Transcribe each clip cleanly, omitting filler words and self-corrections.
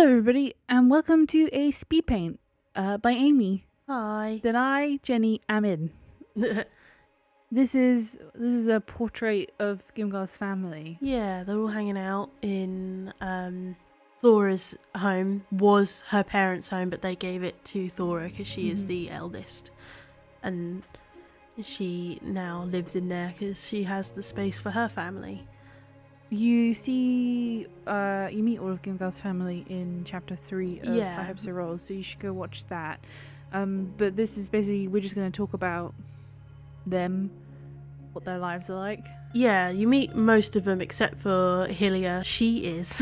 Hello, everybody, and welcome to a speed paint by Amy. Hi. That I, Jenny, am in. This is a portrait of Gimgar's family. Yeah, they're all hanging out in Thora's home. Was her parents' home, but they gave it to Thora because she is the eldest, and she now lives in there because she has the space for her family. You see, you meet all of Gimgar's family in chapter 3 of High Hopes and Rolls, so you should go watch that. But this is basically, we're just going to talk about them, what their lives are like. Yeah, you meet most of them except for Gilia. She is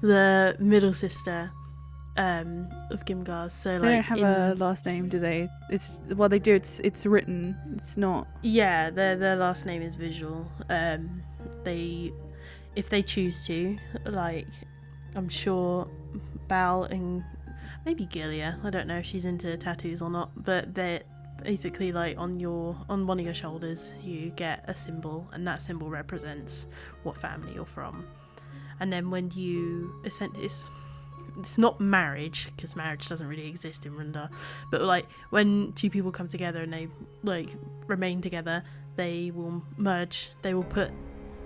the middle sister of Gimgar's. So they don't have a last name, do they? They do. It's written. It's not. Yeah, their last name is visual. If they choose to, like, I'm sure Bal and maybe Gilia, I don't know if she's into tattoos or not, but they're basically like on one of your shoulders you get a symbol, and that symbol represents what family you're from. And then when you it's not marriage, because marriage doesn't really exist in Runda, but like when two people come together and they like remain together, they will merge, they will put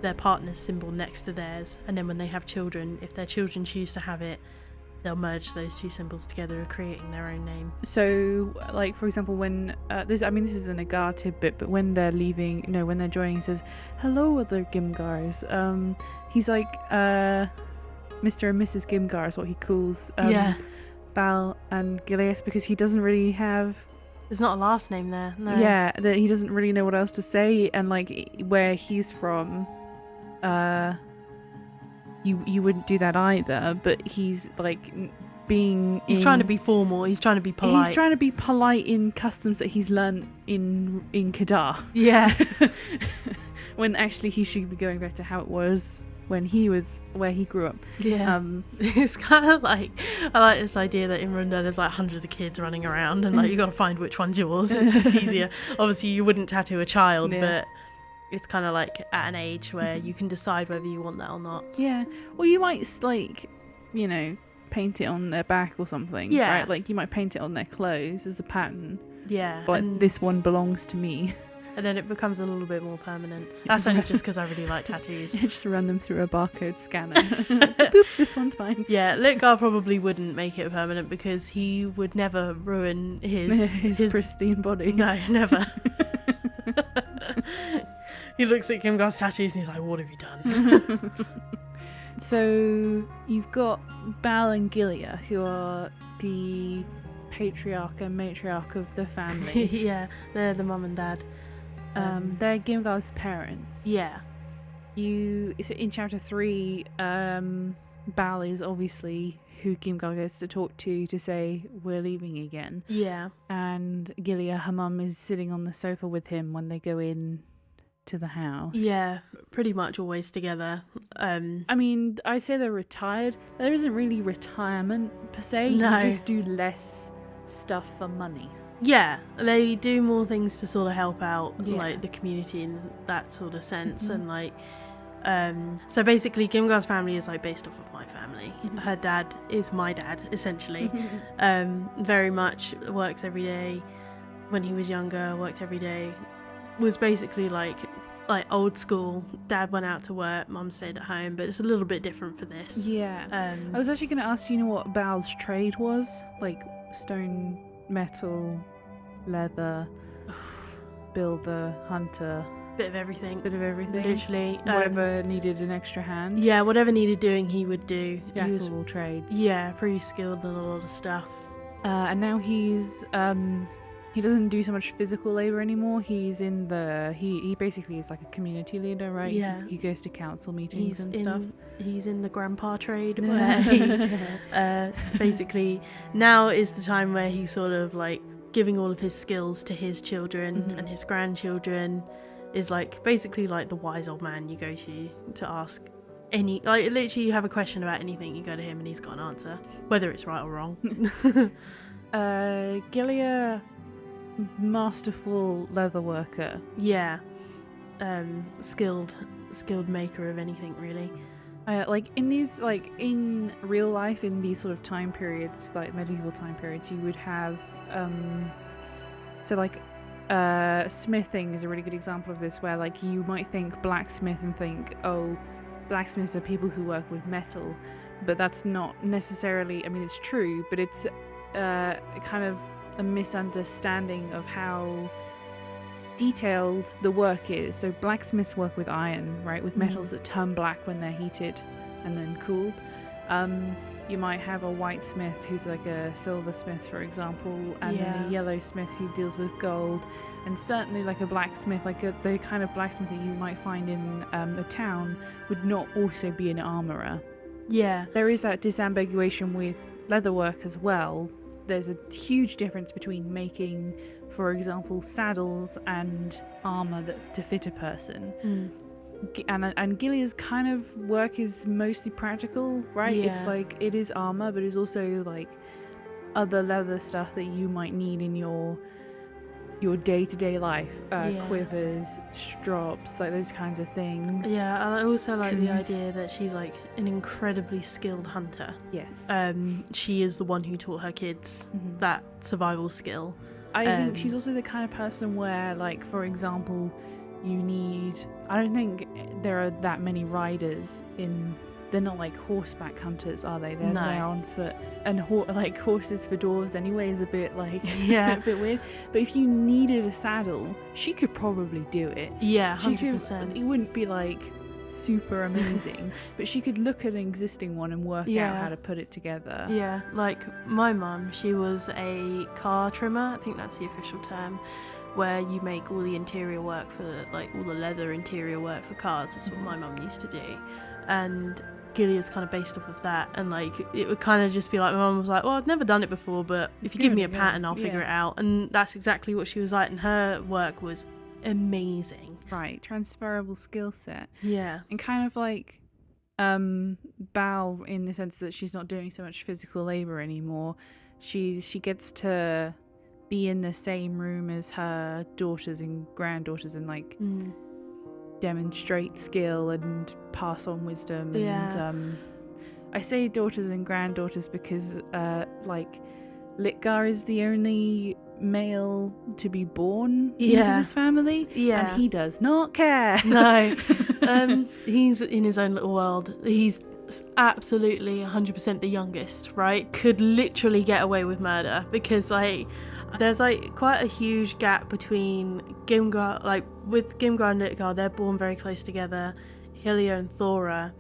their partner's symbol next to theirs, and then when they have children, if their children choose to have it, they'll merge those two symbols together, creating their own name. So, like, for example, when this is a Nagar tidbit, but when they're leaving, when they're joining, he says, "Hello, other Gimgars." He's like, Mr. and Mrs. Gimgar is what he calls Bal and Gilia, because he doesn't really have. There's not a last name there. No. Yeah, that he doesn't really know what else to say, and like where he's from, you wouldn't do that either. But he's like he's trying to be formal. He's trying to be polite. He's trying to be polite in customs that he's learnt in Kadar. Yeah. When actually he should be going back to how it was when he was where he grew up. Yeah. It's kind of like, I like this idea that in Runda there's like hundreds of kids running around, and like you got to find which one's yours. It's just easier. Obviously you wouldn't tattoo a child, but it's kind of like at an age where you can decide whether you want that or not. Yeah. Well, you might like, paint it on their back or something. Yeah. Right? Like you might paint it on their clothes as a pattern. Yeah. But this one belongs to me. And then it becomes a little bit more permanent. That's only just because I really like tattoos. Just run them through a barcode scanner. Boop, this one's fine. Yeah, Litgar probably wouldn't make it permanent because he would never ruin his pristine body. No, never. He looks at Gimgar's tattoos and he's like, "What have you done?" So you've got Bal and Gilia, who are the patriarch and matriarch of the family. Yeah, they're the mum and dad. They're Gimgar's parents. Yeah. In chapter 3, Bal is obviously who Gimgar goes to talk to say we're leaving again. Yeah. And Gilia, her mum, is sitting on the sofa with him when they go in to the house. Yeah, pretty much always together. I mean, I'd say they're retired. There isn't really retirement per se. No. You just do less stuff for money. Yeah, they do more things to sort of help out like the community in that sort of sense. And like so basically Gimgar's family is like based off of my family. Her dad is my dad, essentially. Very much works every day. When he was younger, worked every day. Was basically like old school. Dad went out to work, mum stayed at home, but it's a little bit different for this. Yeah. I was actually going to ask you what Bal's trade was, like stone, metal, leather, builder, hunter. Bit of everything. Literally. Whatever needed an extra hand. Yeah, whatever needed doing he would do. Jack of all trades. Yeah, pretty skilled in a lot of stuff. And now he's he doesn't do so much physical labor anymore. He's in he basically is like a community leader, right? Yeah. He goes to council meetings and stuff. He's in the grandpa trade where he, basically now is the time where he's sort of like giving all of his skills to his children and his grandchildren. Is like basically like the wise old man you go to ask any, like literally you have a question about anything, you go to him and he's got an answer, whether it's right or wrong. Gilia, masterful leather worker. Yeah. Skilled maker of anything really. Like in these, like in real life, in these sort of time periods, like medieval time periods, you would have so like smithing is a really good example of this, where like you might think blacksmith and think, oh, blacksmiths are people who work with metal, but that's not necessarily, I mean, it's true, but it's kind of a misunderstanding of how detailed the work is. So blacksmiths work with iron, right, with metals that turn black when they're heated and then cooled. You might have a white smith who's like a silversmith, for example, and then a yellow smith who deals with gold, and certainly like a blacksmith, like the kind of blacksmith that you might find in a town would not also be an armourer. Yeah. There is that disambiguation with leatherwork as well. There's a huge difference between making, for example, saddles and armour to fit a person. And Gilia's kind of work is mostly practical, right? Yeah. It's like, it is armour, but it's also like other leather stuff that you might need in your day-to-day life. Quivers, strops, like those kinds of things. Yeah, I also like the Trews. idea that she's like an incredibly skilled hunter. Yes. She is the one who taught her kids that survival skill. I think she's also the kind of person where, like, for example, I don't think there are that many riders they're not like horseback hunters, are they? They're on foot, and like horses for dwarves anyway is a bit like a bit weird. But if you needed a saddle, she could probably do it. Yeah, 100%. It wouldn't be like super amazing, but she could look at an existing one and work out how to put it together. Yeah, like my mum, she was a car trimmer, I think that's the official term, where you make all the interior work for, like, all the leather interior work for cars. That's what my mum used to do. And Gilia's kind of based off of that, and like it would kind of just be like, my mum was like, well, I've never done it before, but if you give me a pattern, I'll figure it out. And that's exactly what she was like, and her work was amazing. Right, transferable skill set. Yeah. And kind of like Bal, in the sense that she's not doing so much physical labor anymore. She gets to be in the same room as her daughters and granddaughters and like demonstrate skill and pass on wisdom. And I say daughters and granddaughters because like Litgar is the only male to be born into this family, and he does not care. No. He's in his own little world. He's absolutely 100% the youngest, right? Could literally get away with murder, because like there's like quite a huge gap between Gimgar, like with Gimgar and Litgar, they're born very close together. Gilia and Thora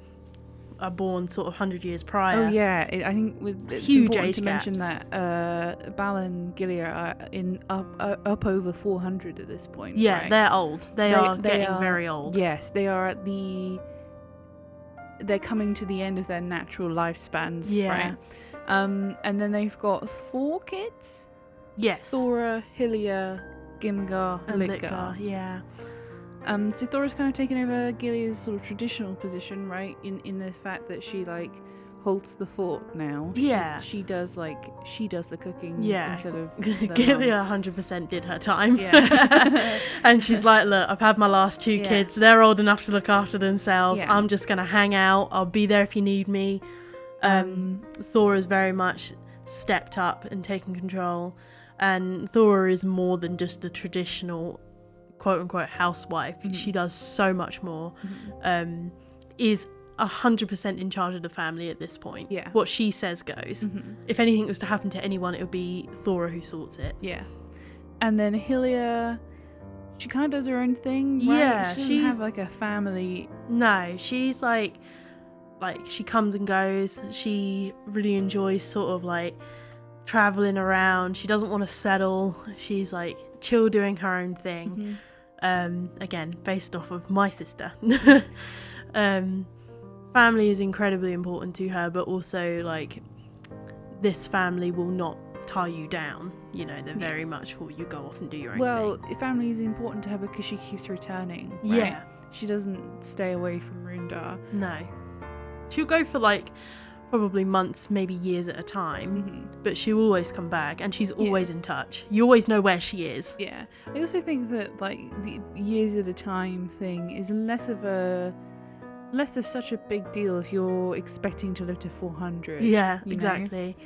are born sort of 100 years prior. Oh yeah, I think it's huge important age to gaps. mention that Bal and Gilia are up over 400 at this point. Yeah, right? they're old. They are getting very old. Yes, they are they're coming to the end of their natural lifespans. Yeah. Right? And then they've got 4 kids. Yes. Thora, Gilia, Gimgar, and Litgar. Yeah. So Thora's kind of taken over Gilia's sort of traditional position, right? In the fact that she like holds the fort now. Yeah. She does the cooking. Yeah. Instead of Gilia 100% did her time. Yeah. And she's like, look, I've had my last 2 kids. They're old enough to look after themselves. Yeah. I'm just gonna hang out. I'll be there if you need me. Thora's very much stepped up and taken control. And Thora is more than just the traditional quote-unquote housewife. She does so much more. Is 100% in charge of the family at this point. Yeah. What she says goes. If anything was to happen to anyone, it would be Thora who sorts it. Yeah. And then Gilia, she kind of does her own thing, right? Yeah, She doesn't have like a family. No, she's like she comes and goes. She really enjoys sort of like traveling around. She doesn't want to settle. She's like chill doing her own thing. Again, based off of my sister. Family is incredibly important to her, but also like this family will not tie you down. You know, they're very much for you go off and do your own thing. Well, family is important to her because she keeps returning. Right? Yeah. She doesn't stay away from Rundar. No. She'll go for like probably months, maybe years at a time, but she'll always come back, and she's always in touch. You always know where she is. Yeah. I also think that like the years at a time thing is less of a less of such a big deal if you're expecting to live to 400. Yeah, you know? exactly.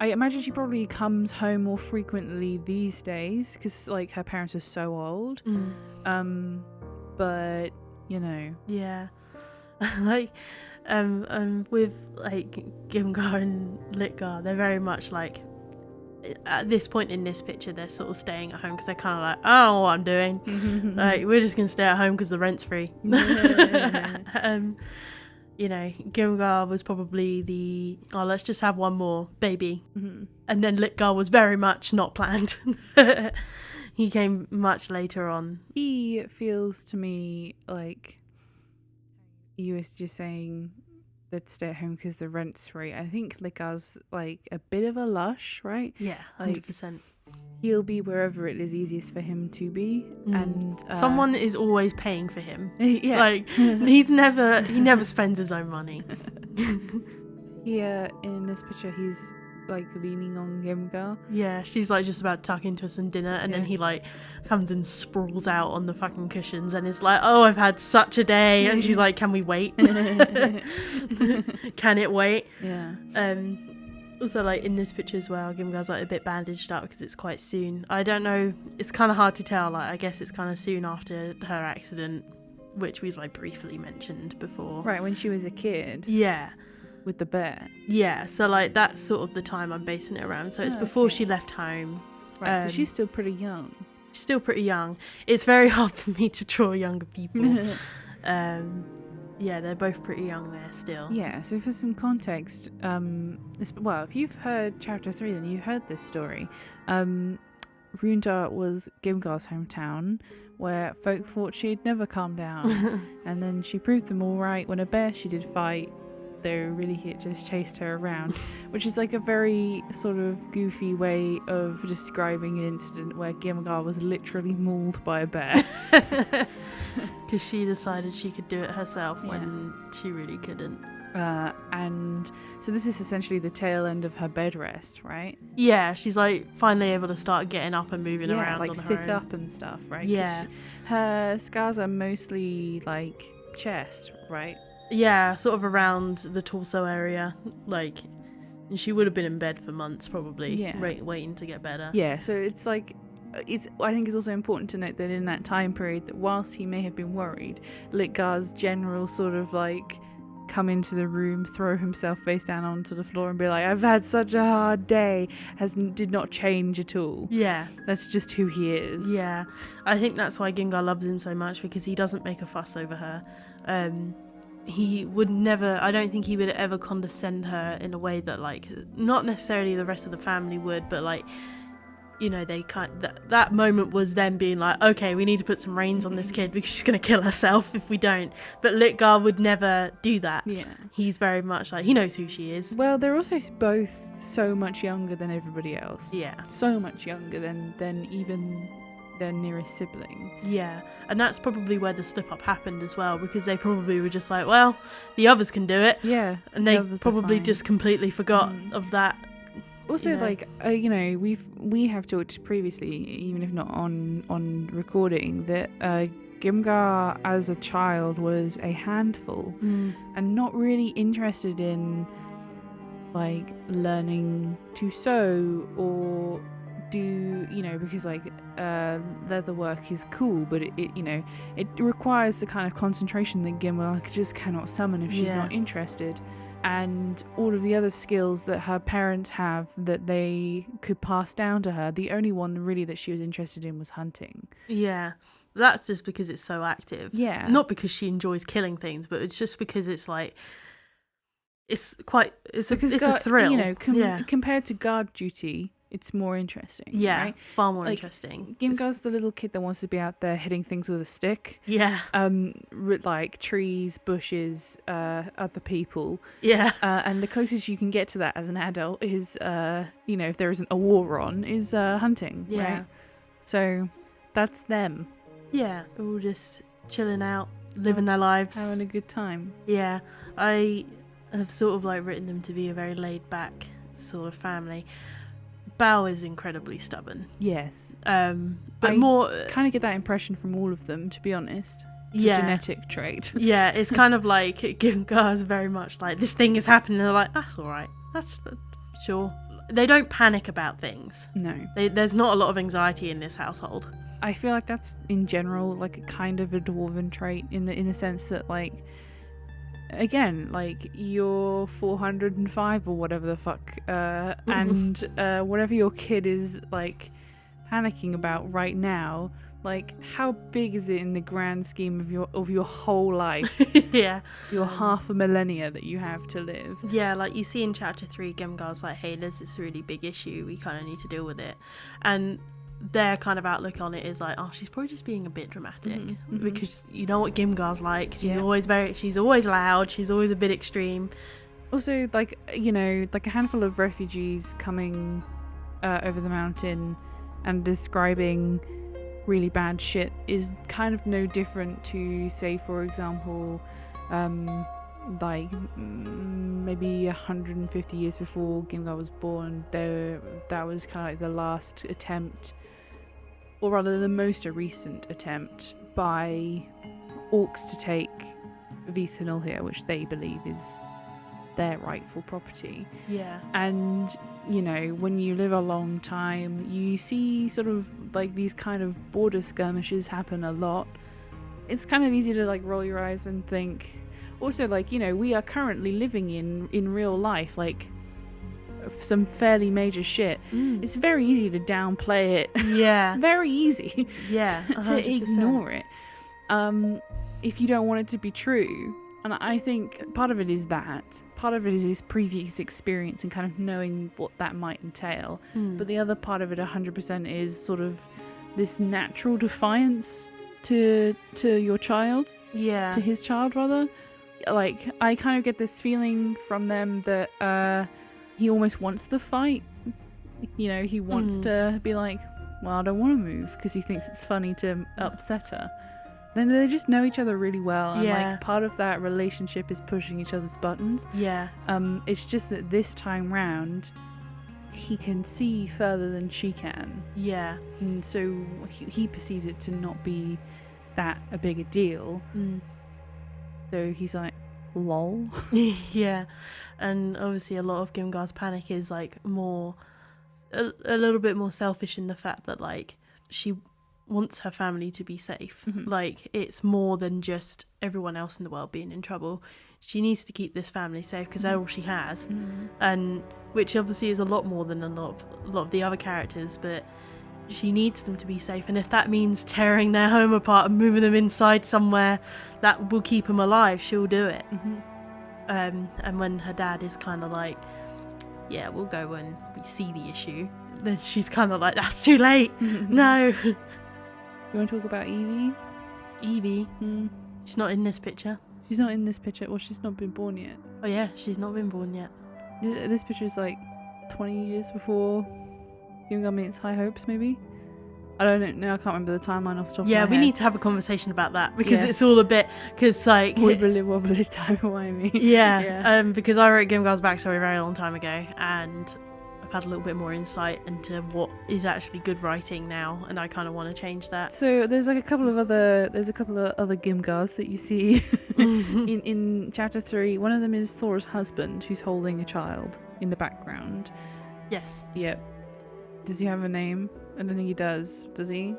I imagine she probably comes home more frequently these days because like her parents are so old. But you know, Yeah. Like with like Gimgar and Litgar, they're very much like, at this point in this picture, they're sort of staying at home because they're kind of like, I don't know what I'm doing. Like, we're just gonna stay at home because the rent's free. You know, Gimgar was probably let's just have one more baby. And then Litgar was very much not planned. He came much later on. He feels to me like you was just saying that stay at home because the rent's free. I think Litgar's like a bit of a lush, right? Yeah, 100%. Like, he'll be wherever it is easiest for him to be, and someone is always paying for him. Yeah, like he never spends his own money. Here in this picture, he's like leaning on Gimgar. Yeah, she's like just about to tuck into some dinner, and then he like comes and sprawls out on the fucking cushions, and is like, "Oh, I've had such a day," and she's like, "Can we wait? Can it wait?" Yeah. Also, like in this picture as well, Gimgar's like a bit bandaged up because it's quite soon. I don't know. It's kind of hard to tell. Like, I guess it's kind of soon after her accident, which we've like briefly mentioned before. Right, when she was a kid. Yeah. With the bear. Yeah. So like that's sort of the time I'm basing it around. So it's before she left home. Right. So she's still pretty young. She's still pretty young. It's very hard for me to draw younger people. Yeah, they're both pretty young there still. Yeah, so for some context, if you've heard chapter 3, then you've heard this story. Rundar was Gimgar's hometown, where folk thought she'd never calm down. And then she proved them all right when a bear she did fight, though really he just chased her around, which is like a very sort of goofy way of describing an incident where Gimgar was literally mauled by a bear. Because she decided she could do it herself when she really couldn't. And so this is essentially the tail end of her bed rest, right? Yeah, she's like finally able to start getting up and moving around, like on sit her own. up and stuff, right? Yeah. Her scars are mostly like chest, right? Yeah, sort of around the torso area. Like, she would have been in bed for months probably, waiting to get better. Yeah, so it's like, I think it's also important to note that in that time period, that whilst he may have been worried, Litgar's general sort of like come into the room, throw himself face down onto the floor and be like, I've had such a hard day, did not change at all. Yeah. That's just who he is. Yeah. I think that's why Gimgar loves him so much, because he doesn't make a fuss over her. He would never, I don't think he would ever condescend her in a way that, like, not necessarily the rest of the family would, but like, you know, they that moment was them being like, okay, we need to put some reins on this kid because she's going to kill herself if we don't. But Litgar would never do that. Yeah. He's very much like, he knows who she is. Well, they're also both so much younger than everybody else. Yeah. So much younger than even their nearest sibling. Yeah. And that's probably where the slip up happened as well, because they probably were just like, well, the others can do it. Yeah. And they probably just completely forgot of that. Also, like, you know, we have talked previously, even if not on recording, that Gimgar as a child was a handful and not really interested in like learning to sew or do, you know, because like leather work is cool, but it you know, it requires the kind of concentration that Gimgar just cannot summon if she's not interested. And all of the other skills that her parents have that they could pass down to her, the only one really that she was interested in was hunting. Yeah. That's just because it's so active. Yeah. Not because she enjoys killing things, but it's just because it's like, it's a thrill. You know, compared to guard duty, it's more interesting. Yeah, right? far more interesting. Gimgar's the little kid that wants to be out there hitting things with a stick. Yeah. Like trees, bushes, other people. Yeah. And the closest you can get to that as an adult is, you know, if there isn't a war on, is hunting. Yeah. Right? So that's them. Yeah, they're all just chilling out, living their lives. Having a good time. Yeah. I have sort of like written them to be a very laid back sort of family. Bal is incredibly stubborn. Yes. But I more kind of get that impression from all of them, to be honest. It's a genetic trait. Yeah, it's kind of like Gimgar's very much like, this thing is happening, and they're like, that's alright, that's sure. They don't panic about things. No. There's not a lot of anxiety in this household. I feel like that's in general like a kind of a dwarven trait in the sense that, like, again, like, you're 405 or whatever the fuck, and whatever your kid is like panicking about right now, like, how big is it in the grand scheme of your whole life? Yeah. Your half a millennia that you have to live. Yeah, like you see in chapter 3, Gimgar's like, hey, there's this really big issue, we kind of need to deal with it. And their kind of outlook on it is like, oh, she's probably just being a bit dramatic. Because you know what Gimgar's like. She's always loud, she's always a bit extreme. Also, like, you know, like a handful of refugees coming over the mountain and describing really bad shit is kind of no different to, say, for example, like maybe 150 years before Gimgar was born, that was kind of like the last attempt, or rather the most recent attempt by orcs to take Vita Nulhir, which they believe is their rightful property. Yeah. And, you know, when you live a long time, you see sort of like these kind of border skirmishes happen a lot. It's kind of easy to like roll your eyes and think. Also, like, you know, we are currently living in real life, like, some fairly major shit. It's very easy to downplay it. Yeah. Very easy. Yeah. 100%. To ignore it. If you don't want it to be true. And I think part of it is that. Part of it is his previous experience and kind of knowing what that might entail. But the other part of it 100% is sort of this natural defiance to your child. Yeah. To his child, rather. Like, I kind of get this feeling from them that he almost wants the fight. You know, he wants to be like, well, I don't want to move, because he thinks it's funny to upset her. Then they just know each other really well, and like part of that relationship is pushing each other's buttons. Yeah. It's just that this time round, he can see further than she can. Yeah. And so he perceives it to not be that a big a deal. So he's like, lol. Yeah. And obviously a lot of Gimgar's panic is like more a little bit more selfish in the fact that, like, she wants her family to be safe. Like, it's more than just everyone else in the world being in trouble. She needs to keep this family safe because they're all she has. And which obviously is a lot more than a lot of the other characters, but she needs them to be safe, and if that means tearing their home apart and moving them inside somewhere that will keep them alive, she'll do it. And when her dad is kind of like, yeah, we'll go when we see the issue, then she's kind of like, that's too late. No. You want to talk about Evie? Evie? She's not in this picture. She's not in this picture. Well, she's not been born yet. Oh yeah, she's not been born yet. This picture is like 20 years before Gimgar meets High Hopes, maybe? I don't know. I can't remember the timeline off the top of my head. Yeah, we need to have a conversation about that, because it's all a bit, because like... Wibbly wobbly timey-wimey. Yeah, because I wrote Gimgar's backstory a very long time ago, and I've had a little bit more insight into what is actually good writing now, and I kind of want to change that. So there's like a couple of other Gimgars that you see in chapter 3. One of them is Thor's husband, who's holding a child in the background. Yes. Yep. Does he have a name? I don't think he does. Does he?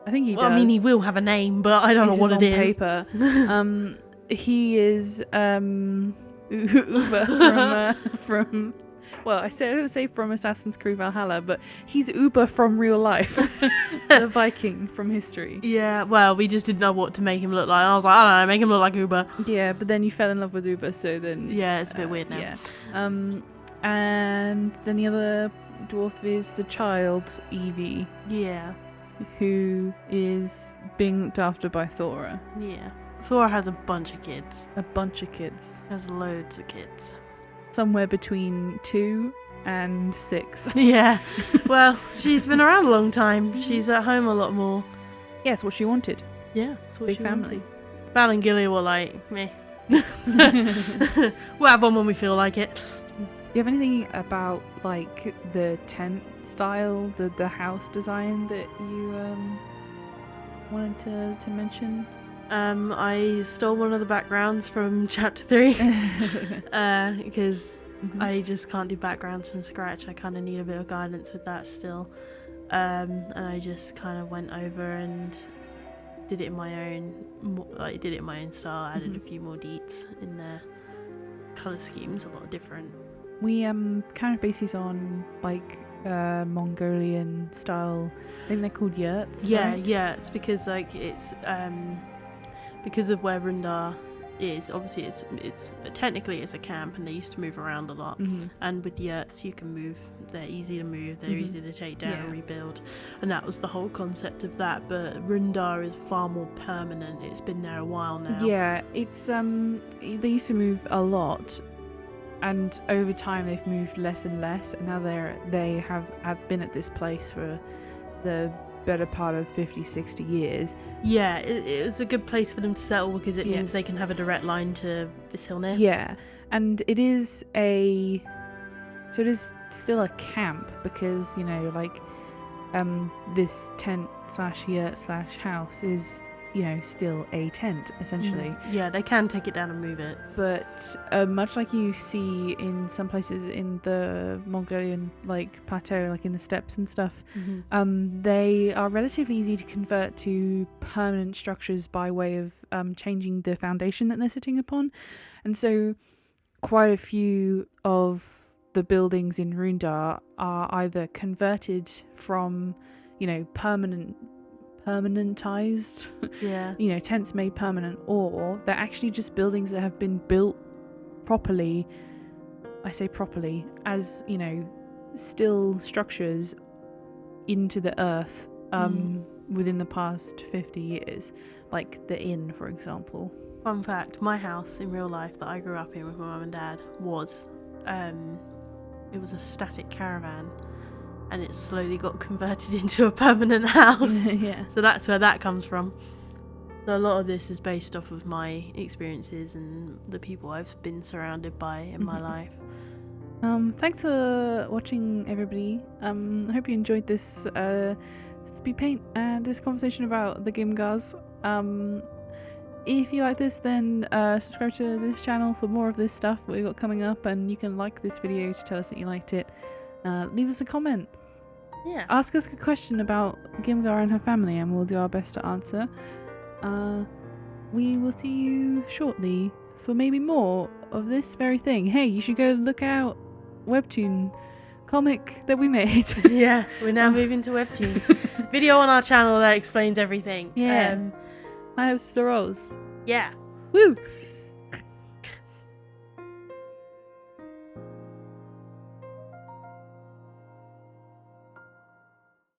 I think he does. I mean, he will have a name, but I don't know what it is. Paper. He is Uber from. Well, I say from Assassin's Creed Valhalla, but he's Uber from real life, the Viking from history. Yeah. Well, we just didn't know what to make him look like. I was like, I don't know, make him look like Uber. Yeah, but then you fell in love with Uber, so then. Yeah, it's a bit weird now. Yeah. And then the other dwarf is the child, Evie. Yeah. Who is being looked after by Thora. Yeah. Thora has a bunch of kids. A bunch of kids. Has loads of kids. Somewhere between 2 and 6. Yeah. Well, she's been around a long time. She's at home a lot more. Yeah, it's what she wanted. Yeah, it's what Big she family. wanted. Bal and Gilia were like, meh. We'll have one when we feel like it. Do you have anything about like the tent style, the house design that you wanted to mention? I stole one of the backgrounds from chapter 3 because I just can't do backgrounds from scratch. I kind of need a bit of guidance with that still. And I just kind of went over and did it in my own style, added a few more deets in there. Colour schemes a lot different. We kind of bases on like Mongolian style. I think they're called yurts. Yeah, right? yurts, because like it's because of where Rundar is. Obviously, it's technically it's a camp, and they used to move around a lot. And with yurts, you can move. They're easy to move. They're easy to take down and rebuild. And that was the whole concept of that. But Rundar is far more permanent. It's been there a while now. Yeah, it's they used to move a lot, and over time they've moved less and less. And now they have been at this place for the better part of 50-60 years. Yeah, it's a good place for them to settle because it means they can have a direct line to Visilnir. Yeah, and it is still a camp because, you know, like this tent / yurt / house is, you know, still a tent essentially. Yeah, they can take it down and move it. But much like you see in some places in the Mongolian like plateau, like in the steppes and stuff, they are relatively easy to convert to permanent structures by way of changing the foundation that they're sitting upon. And so quite a few of the buildings in Rundar are either converted from, you know, permanentized, you know, tents made permanent, or they're actually just buildings that have been built properly. I say properly as, you know, still structures into the earth within the past 50 years, like the inn, for example. Fun fact, my house in real life that I grew up in with my mum and dad was it was a static caravan, and it slowly got converted into a permanent house. Yeah. So that's where that comes from. So a lot of this is based off of my experiences and the people I've been surrounded by in my life. Thanks for watching, everybody. I hope you enjoyed this speed paint and this conversation about the Gimgars. If you like this, then subscribe to this channel for more of this stuff we've got coming up, and you can like this video to tell us that you liked it. Leave us a comment. Yeah. Ask us a question about Gimgar and her family, and we'll do our best to answer. We will see you shortly for maybe more of this very thing. Hey, you should go look out webtoon comic that we made. Yeah, we're now moving to webtoons. Video on our channel that explains everything. Yeah. I have the rolls. Yeah. Woo!